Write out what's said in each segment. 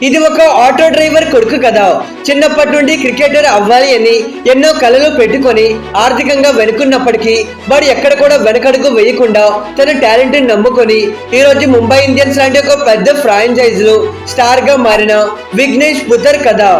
ఇది ఒక auto driver కొడుకు కదా. చిన్నప్పటి నుండి క్రికెటర్ అవ్వాలి అని ఎన్నో కలలు పెట్టుకొని ఆర్థికంగా వెనుకున్నప్పటికీ వాడు ఎక్కడ కూడా వెనకడుగు వేయకుండా తన టాలెంట్ ని నమ్ముకొని ఈ రోజు ముంబై ఇండియన్స్ లాంటి ఒక పెద్ద ఫ్రాంచైజ్ లో స్టార్ గా మారిన విఘ్నేష్ పుతర్ కదా.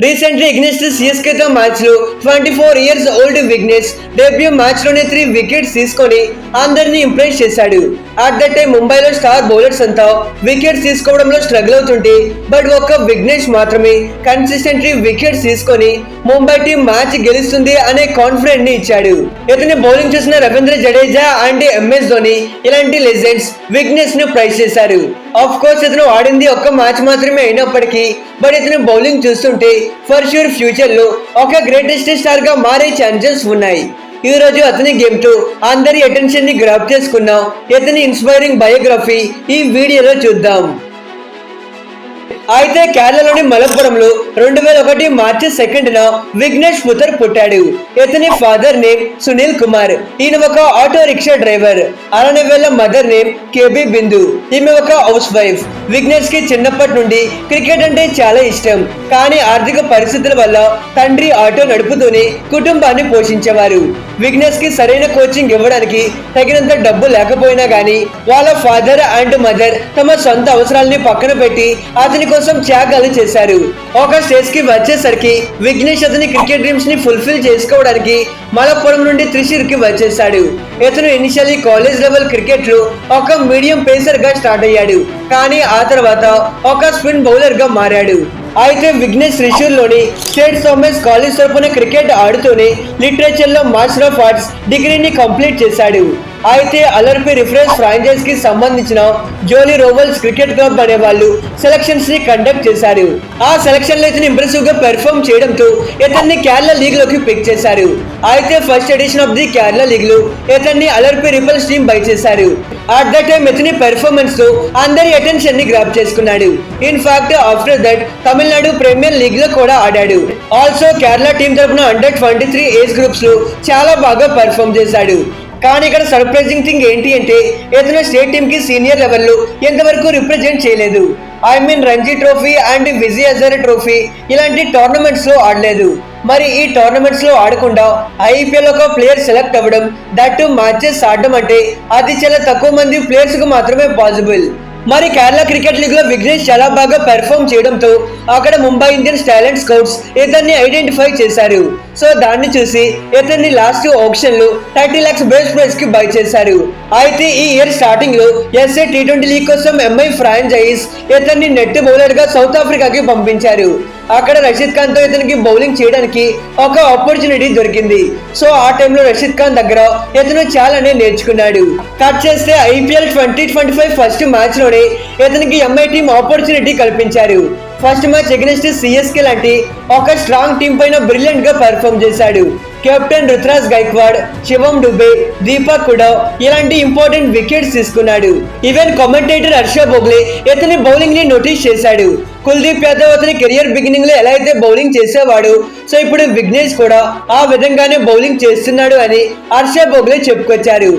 రీసెంట్లీ అగైన్స్ట్ సిఎస్కే తో మ్యాచ్ లో 24 years old Vignesh debut match లోనే 3 వికెట్స్ తీసుకొని అందరినీ ఇంప్రెస్ చేశాడు. అట్ దట్ టైం ముంబైలో స్టార్ బౌలర్స్ అంతా వికెట్స్ తీసుకోవడంలో స్ట్రగుల్ అవుతుంటే బట్ ఒక్క విఘ్నేష్ మాత్రమే కన్సిస్టెంట్లీ వికెట్స్ తీసుకొని ముంబై టీం మ్యాచ్ గెలుస్తుంది అనే కాన్ఫిడెంట్ ని ఇచ్చాడు. ఇతని బౌలింగ్ చూసిన రవీంద్ర జడేజా అండ్ ఎంఎస్ ధోని ఇలాంటి లెజెండ్స్ విఘ్నేష్ ను ప్రైజ్ చేశారు. ఆఫ్ కోర్స్ ఇతను ఆడింది ఒక్క మ్యాచ్ మాత్రమే అయినప్పటికీ బట్ ఇతని బౌలింగ్ చూస్తుంటే ఫర్ ష్యూర్ ఫ్యూచర్ లో ఒక గ్రేటెస్ట్ స్టార్ గా మారే ఛాన్సెస్ ఉన్నాయి. ఈ రోజు అతని గేమ్ తో అందరి అటెన్షన్ ని గ్రాప్ చేసుకున్నాం. ఇతని ఇన్స్పైరింగ్ బయోగ్రఫీ ఈ వీడియోలో చూద్దాం. అయితే కేరళలోని మలప్పురంలో 2001 మార్చి 2న విఘ్నేష్ పుతర్ పుట్టాడు. ఇతని ఫాదర్ నేమ్ సునీల్ కుమార్. ఈయన ఒక ఆటో రిక్షా డ్రైవర్. అలానే వీళ్ళ మదర్ నేమ్ కేబీ బిందు. ఈమె ఒక హౌస్ వైఫ్. విఘ్నేష్ కి చిన్నప్పటి నుండి క్రికెట్ అంటే చాలా ఇష్టం. కానీ ఆర్థిక పరిస్థితుల వల్ల తండ్రి ఆటో నడుపుతూనే కుటుంబాన్ని పోషించేవారు. విఘ్నేష్ కి సరైన కోచింగ్ ఇవ్వడానికి తగినంత డబ్బు లేకపోయినా గానీ వాళ్ళ ఫాదర్ అండ్ మదర్ తమ సొంత అవసరాలని పక్కన పెట్టి అతని కోసం త్యాగాలు చేశారు. ఒక స్టేజ్ కి వచ్చేసరికి విఘ్నేష్ అతని క్రికెట్ డ్రీమ్స్ ని ఫుల్ఫిల్ చేసుకోవడానికి మలప్పురం నుండి త్రిశూర్ కి వచ్చేసాడు. ఇతను ఇనిషియల్లీ కాలేజ్ లెవెల్ క్రికెట్ లో ఒక మీడియం పేసర్ గా స్టార్ట్ అయ్యాడు. కానీ ఆ తర్వాత ఒక స్పిన్ బౌలర్ గా మారాడు. అయితే విఘ్నేష్ త్రిశూర్ లోని స్టేట్ థామస్ కాలేజ్ తరపున క్రికెట్ ఆడుతూనే లిటరేచర్ లో మాస్టర్ ఆఫ్ ఆర్ట్స్ డిగ్రీని కంప్లీట్ చేశాడు. అయితే అలర్పి రిఫరెన్స్ ఫ్రాంచైజ్ కి సంబంధించిన జోలీ రోవల్స్ క్రికెట్ క్లబ్ అనే వాళ్ళు సెలక్షన్స్ ని కండక్ట్ చేశారు. ఆ సెలక్షన్ లో ఇతను ఇంప్రెసివ్ గా పెర్ఫార్మ్ చేయడంతో ఇతన్ని కేరళ లీగ్ లోకి పిక్ చేశారు. అయితే first edition of the Kerala league లో ఇతన్ని అలర్పి రిపల్స్ టీం బై చేశారు. అట్ దట్ టైం ఇతని పెర్ఫార్మెన్స్ తో అందరి అటెన్షన్ ని గ్రాప్ చేసుకున్నాడు. In fact after that Tamil Nadu premier league లో కూడా ఆడాడు. ఆల్సో కేరళ టీం తరపున అండర్-23 ఏజ్ గ్రూప్స్ లో చాలా బాగా పెర్ఫార్మ్ చేశాడు. కానీ ఇక్కడ సర్ప్రైజింగ్ థింగ్ ఏంటి అంటే ఇతను స్టేట్ టీమ్ కి సీనియర్ లెవెల్ లో ఎంతవరకు రిప్రజెంట్ చేయలేదు. I mean Ranji trophy and Vijay Hazare trophy ఇలాంటి టోర్నమెంట్స్ లో ఆడలేదు. మరి ఈ టోర్నమెంట్స్ లో ఆడకుండా ఐపీఎల్ ఒక ప్లేయర్ సెలెక్ట్ అవ్వడం, దట్ మ్యాచెస్ ఆడడం అంటే అది చాలా తక్కువ మంది ప్లేయర్స్ కు మాత్రమే పాసిబుల్. మరి కేరళ క్రికెట్ లీగ్ లో విఘ్నేష్ చాలా బాగా పెర్ఫార్మ్ చేయడంతో అక్కడ ముంబై ఇండియన్స్ టాలెంట్ స్కౌట్స్ ఇతన్ని ఐడెంటిఫై చేశారు. సో దాన్ని చూసి ఇతన్ని లాస్ట్ ఆప్షన్ లో 30 lakhs బేస్ ప్రైస్ కి బై చేశారు. అయితే ఈ ఇయర్ స్టార్టింగ్ లో ఎస్ఏ T20 లీగ్ కోసం ఎంఐ ఫ్రాంచైజ్ ఇతన్ని నెట్ బౌలర్ గా సౌత్ ఆఫ్రికాకి పంపించారు. అక్కడ రషీద్ ఖాన్ తో ఇతనికి బౌలింగ్ చేయడానికి ఒక ఆపర్చునిటీ దొరికింది. సో ఆ టైంలో రషీద్ ఖాన్ దగ్గర ఇతను చాలానే నేర్చుకున్నాడు. కట్ చేస్తే ఐపీఎల్ 2025 ఫస్ట్ మ్యాచ్ లోనే ఇతనికి ఎంఐ టీం ఆపర్చునిటీ కల్పించారు. ఫస్ట్ మ్యాచ్ అగైన్స్ట్ సిఎస్కే లాంటి ఒక స్ట్రాంగ్ టీం పైన బ్రిలియంట్ గా పెర్ఫార్మ్ చేశాడు. కెప్టెన్ రుతురాజ్ గైక్వాడ్, శివం డుబే, దీపక్ కూడా ఇలాంటి ఇంపార్టెంట్ వికెట్స్ తీసుకున్నాడు. ఈవెన్ కామెంటేటర్ హర్ష బోగ్లే ఇతని బౌలింగ్ ని నోటీస్ చేశాడు. కుల్దీప్ యాదవ్ అతని కెరియర్ బిగినింగ్ లో ఎలా అయితే బౌలింగ్ చేసేవాడు, సో ఇప్పుడు విఘ్నేష్ కూడా ఆ విధంగానే బౌలింగ్ చేస్తున్నాడు అని హర్ష బోగ్లే చెప్పుకొచ్చారు.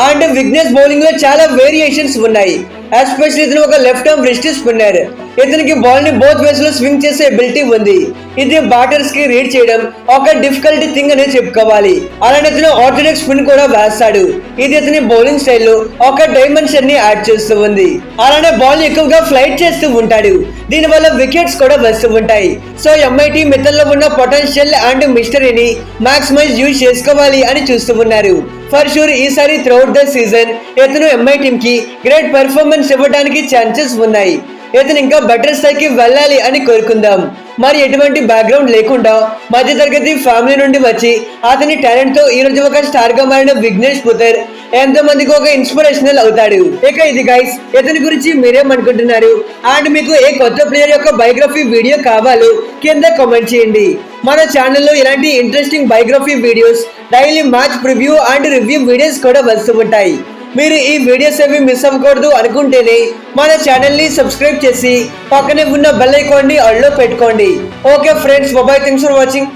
అండ్ విఘ్నేష్ బౌలింగ్ లో చాలా వేరియేషన్స్ ఉన్నాయి. ఎస్పెషల్లీ ఇతను ఒక లెఫ్ట్ ఆర్మ్ రిస్ట్ స్పిన్నర్. ఇతనికి బాల్ ని బోత్ వేస్ లో స్వింగ్ చేసే ఎబిలిటీ ఉంది. ఇది బ్యాటర్స్ కి రీడ్ చేయడం ఒక డిఫికల్ట్ థింగ్ అని చెప్పుకోవాలి. అలానే ఇతను ఆర్థోడాక్స్ స్పిన్ కూడా వేస్తాడు. ఇది ఇతని బౌలింగ్ స్టైల్లో ఒక డైమెన్షన్ ని యాడ్ చేస్తూ ఉంది. అలానే బాల్ ఎక్కువగా ఫ్లైట్ చేస్తూ ఉంటాడు. దీని వల్ల వికెట్స్ కూడా వస్తూ ఉంటాయి. సో ఎంఐ టీం ఇతనిలో ఉన్న పొటెన్షియల్ అండ్ మిస్టరీని మాక్సిమైజ్ యూజ్ చేసుకోవాలి అని చూస్తూ ఉన్నారు. ఫర్ షూర్ ఈసారి త్రూఅవుట్ ద సీజన్ ఇతను ఎంఐ టీం కి గ్రేట్ పెర్ఫార్మెన్స్ ఇవ్వడానికి ఛాన్సెస్ ఉన్నాయి. ఇతను ఇంకా బెటర్ స్థాయికి వెళ్ళాలి అని కోరుకుందాం. మరి ఎటువంటి బ్యాక్గ్రౌండ్ లేకుండా మధ్యతరగతి ఫ్యామిలీ నుండి వచ్చి అతని టాలెంట్ తో ఈ రోజు ఒక స్టార్ గా మారిన విఘ్నేష్ పుతర్ ఎంతో మందికి ఒక ఇన్స్పిరేషనల్ అవుతాడు. ఇక ఇది గైస్, ఇతని గురించి మీరేమనుకుంటున్నారు? అండ్ మీకు ఏ కొత్త ప్లేయర్ యొక్క బయోగ్రఫీ వీడియో కావాలో కింద కామెంట్ చేయండి. మన ఛానల్లో ఇలాంటి interesting biography videos, daily match preview and review videos కూడా వస్తూ ఉంటాయి. మీరు ఈ వీడియోస్ ఏవి మిస్ అవ్వకూడదు అనుకుంటేనే మన ఛానల్ ని సబ్స్క్రైబ్ చేసి పక్కనే ఉన్న బెల్ ఐకాన్ ని ఆల్ లో పెట్టుకోండి. Okay friends, bye, thanks for watching.